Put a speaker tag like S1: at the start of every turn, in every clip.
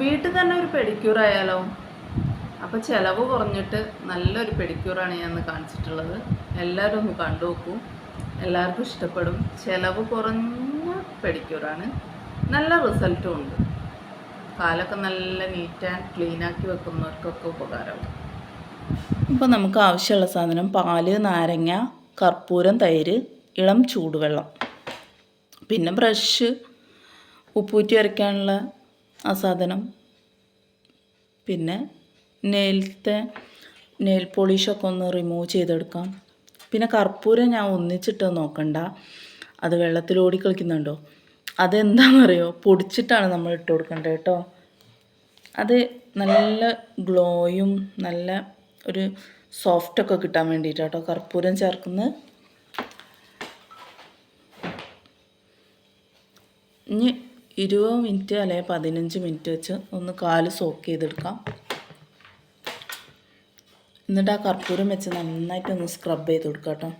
S1: വീട്ടിൽ തന്നെ ഒരു പെഡിക്യൂർ ആയാലോ? അപ്പോൾ ചിലവ് കുറഞ്ഞിട്ട് നല്ലൊരു പെഡിക്യൂറാണ് ഞാൻ ഇന്ന് കാണിച്ചിട്ടുള്ളത്. എല്ലാവരും ഒന്ന് കണ്ടു നോക്കൂ, എല്ലാവർക്കും ഇഷ്ടപ്പെടും. ചിലവ് കുറഞ്ഞ പെഡിക്യൂറാണ്, നല്ല റിസൾട്ടും ഉണ്ട്. കാലൊക്കെ നല്ല നീറ്റ് ആൻഡ് ക്ലീനാക്കി വെക്കുന്നവർക്കൊക്കെ ഉപകാരമാവും. ഇപ്പോൾ നമുക്ക് ആവശ്യമുള്ള സാധനം: പാല്, നാരങ്ങ, കർപ്പൂരം, തൈര്, ഇളം ചൂടുവെള്ളം, പിന്നെ ബ്രഷ്, ഉപ്പൂറ്റി വരയ്ക്കാനുള്ള ആ സാധനം, പിന്നെ നെയിൽ പോളിഷൊക്കെ ഒന്ന് റിമൂവ് ചെയ്തെടുക്കാം. പിന്നെ കർപ്പൂരം ഞാൻ ഒന്നിച്ചിട്ട് നോക്കണ്ട, അത് വെള്ളത്തിൽ ഓടി കളിക്കുന്നുണ്ടോ, അതെന്താണെന്നറിയോ, പൊടിച്ചിട്ടാണ് നമ്മൾ ഇട്ട് കൊടുക്കേണ്ടത് കേട്ടോ. അത് നല്ല ഗ്ലോയും നല്ല ഒരു സോഫ്റ്റൊക്കെ കിട്ടാൻ വേണ്ടിയിട്ടാട്ടോ കർപ്പൂരം ചേർക്കുന്നത്. ഇനി 20 മിനിറ്റ് അല്ലെങ്കിൽ 15 മിനിറ്റ് വെച്ച് ഒന്ന് കാല് സോക്ക് ചെയ്തെടുക്കാം. എന്നിട്ട് ആ കർപ്പൂരം വെച്ച് നന്നായിട്ടൊന്ന് സ്ക്രബ് ചെയ്ത് കൊടുക്കാം കേട്ടോ.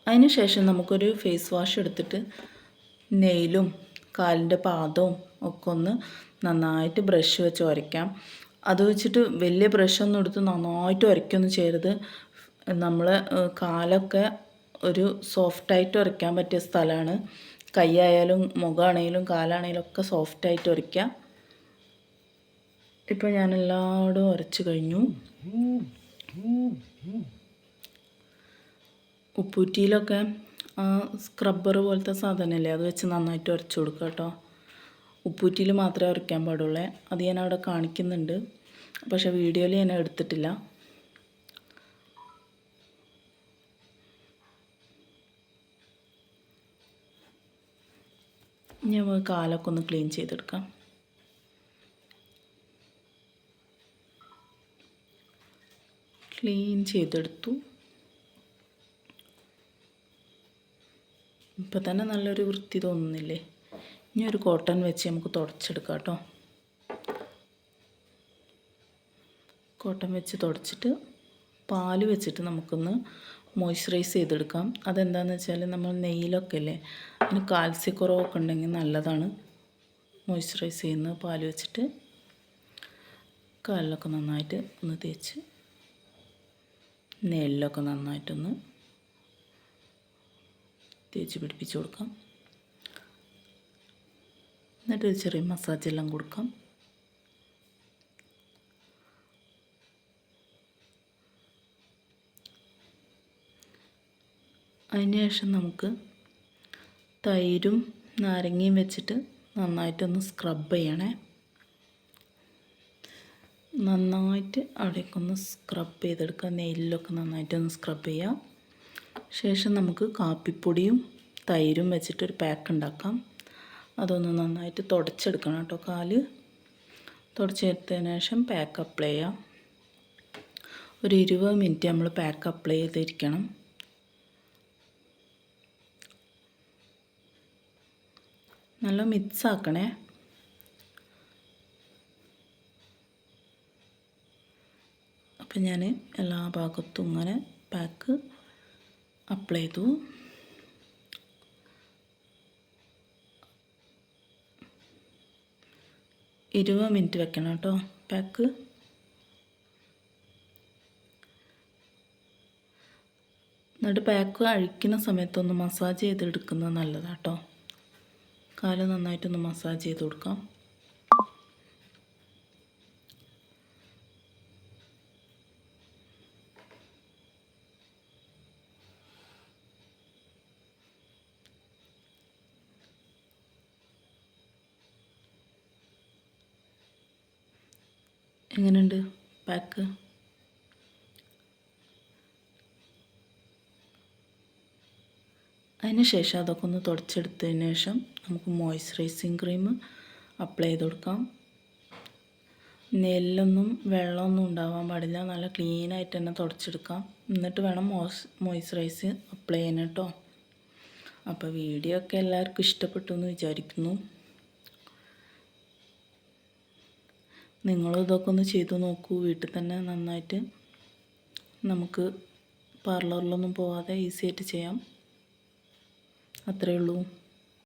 S1: അതിന് ശേഷം നമുക്കൊരു ഫേസ് വാഷ് എടുത്തിട്ട് നെയിലും കാലിൻ്റെ പാദവും ഒക്കെ ഒന്ന് നന്നായിട്ട് ബ്രഷ് വെച്ച് ഉരയ്ക്കാം. അത് വെച്ചിട്ട് വലിയ ബ്രഷൊന്നും എടുത്ത് നന്നായിട്ട് ഉരയ്ക്കൊന്നും ചെയ്യരുത്. നമ്മൾ കാലൊക്കെ ഒരു സോഫ്റ്റായിട്ട് ഉരയ്ക്കാൻ പറ്റിയ സ്ഥലമാണ്. കൈയായാലും മുഖമാണെങ്കിലും കാലാണെങ്കിലും ഒക്കെ സോഫ്റ്റായിട്ട് ഉരയ്ക്കാം. ഇപ്പോൾ ഞാൻ എല്ലായിടും ഉരച്ച് കഴിഞ്ഞു. ഉപ്പൂറ്റിയിലൊക്കെ സ്ക്രബ്ബർ പോലത്തെ സാധനമല്ലേ, അത് വെച്ച് നന്നായിട്ട് ഉരച്ച് കൊടുക്കുക കേട്ടോ. ഉപ്പൂറ്റിയിൽ മാത്രമേ ഉരയ്ക്കാൻ പാടുള്ളൂ. അത് ഞാൻ അവിടെ കാണിക്കുന്നുണ്ട്, പക്ഷേ വീഡിയോയിൽ ഞാൻ എടുത്തിട്ടില്ല. ഇനി നമുക്ക് കാലൊക്കെ ഒന്ന് ക്ലീൻ ചെയ്തെടുക്കാം. ക്ലീൻ ചെയ്തെടുത്തു. ഇപ്പം തന്നെ നല്ലൊരു വൃത്തി തോന്നുന്നില്ലേ? ഇനി ഒരു കോട്ടൺ വെച്ച് നമുക്ക് തുടച്ചെടുക്കാം കേട്ടോ. കോട്ടൺ വെച്ച് തുടച്ചിട്ട് പാല് വെച്ചിട്ട് നമുക്കൊന്ന് മോയ്സ്ചറൈസ് ചെയ്തെടുക്കാം. അതെന്താണെന്ന് വെച്ചാൽ നമ്മൾ നെയ്യിലൊക്കെ അല്ലേ, അതിന് കാൽസ്യക്കുറവൊക്കെ ഉണ്ടെങ്കിൽ നല്ലതാണ് മോയ്സ്ചറൈസ് ചെയ്യുന്നത്. പാല് വെച്ചിട്ട് കാലിലൊക്കെ നന്നായിട്ട് ഒന്ന് തേച്ച് നെയിലൊക്കെ നന്നായിട്ടൊന്ന് തേച്ച് പിടിപ്പിച്ച് കൊടുക്കാം. എന്നിട്ട് ഒരു ചെറിയ മസാജ് എല്ലാം കൊടുക്കാം. അതിന് ശേഷം നമുക്ക് തൈരും നാരങ്ങയും വെച്ചിട്ട് നന്നായിട്ടൊന്ന് സ്ക്രബ് ചെയ്യണേ. നന്നായിട്ട് അവിടേക്കൊന്ന് സ്ക്രബ് ചെയ്തെടുക്കുക. നെയിലൊക്കെ നന്നായിട്ടൊന്ന് സ്ക്രബ് ചെയ്യാം. ശേഷം നമുക്ക് കാപ്പിപ്പൊടിയും തൈരും വെച്ചിട്ടൊരു പാക്ക് ഉണ്ടാക്കാം. അതൊന്ന് നന്നായിട്ട് തുടച്ചെടുക്കണം കേട്ടോ. കാല് തുടച്ചെടുത്തതിന് ശേഷം പാക്ക് അപ്ലൈ ചെയ്യാം. ഒരു 20 മിനിറ്റ് നമ്മൾ പാക്ക് അപ്ലൈ ചെയ്തിരിക്കണം. നല്ല മിക്സ് ആക്കണേ. അപ്പം ഞാൻ എല്ലാ ഭാഗത്തും ഇങ്ങനെ പാക്ക് അപ്ലൈ ചെയ്തു. ഇരുപത് മിനിറ്റ് വെക്കണം കേട്ടോ പാക്ക്. എന്നിട്ട് പാക്ക് അഴിക്കുന്ന സമയത്തൊന്ന് മസാജ് ചെയ്തെടുക്കുന്നത് നല്ലതാണ് കേട്ടോ. കാല് നന്നായിട്ടൊന്ന് മസാജ് ചെയ്ത് കൊടുക്കാം. എങ്ങനെയുണ്ട് പാക്ക്? അതിന് ശേഷം അതൊക്കെ ഒന്ന് തുടച്ചെടുത്തതിന് ശേഷം നമുക്ക് മോയ്സ്ചറൈസിങ് ക്രീം അപ്ലൈ ചെയ്ത് കൊടുക്കാം. നെല്ലൊന്നും വെള്ളമൊന്നും ഉണ്ടാവാൻ പാടില്ല. നല്ല ക്ലീനായിട്ട് തന്നെ തുടച്ചെടുക്കാം. എന്നിട്ട് വേണം മോയ്സ്ചറൈസ് അപ്ലൈ ചെയ്യാൻ കേട്ടോ. അപ്പോൾ വീഡിയോ ഒക്കെ എല്ലാവർക്കും ഇഷ്ടപ്പെട്ടു എന്ന് വിചാരിക്കുന്നു. നിങ്ങളും ഇതൊക്കെ ഒന്ന് ചെയ്തു നോക്കൂ. വീട്ടിൽ തന്നെ നന്നായിട്ട് നമുക്ക് പാർലറിലൊന്നും പോവാതെ ഈസി ആയിട്ട് ചെയ്യാം. അത്രയേ ഉള്ളൂ.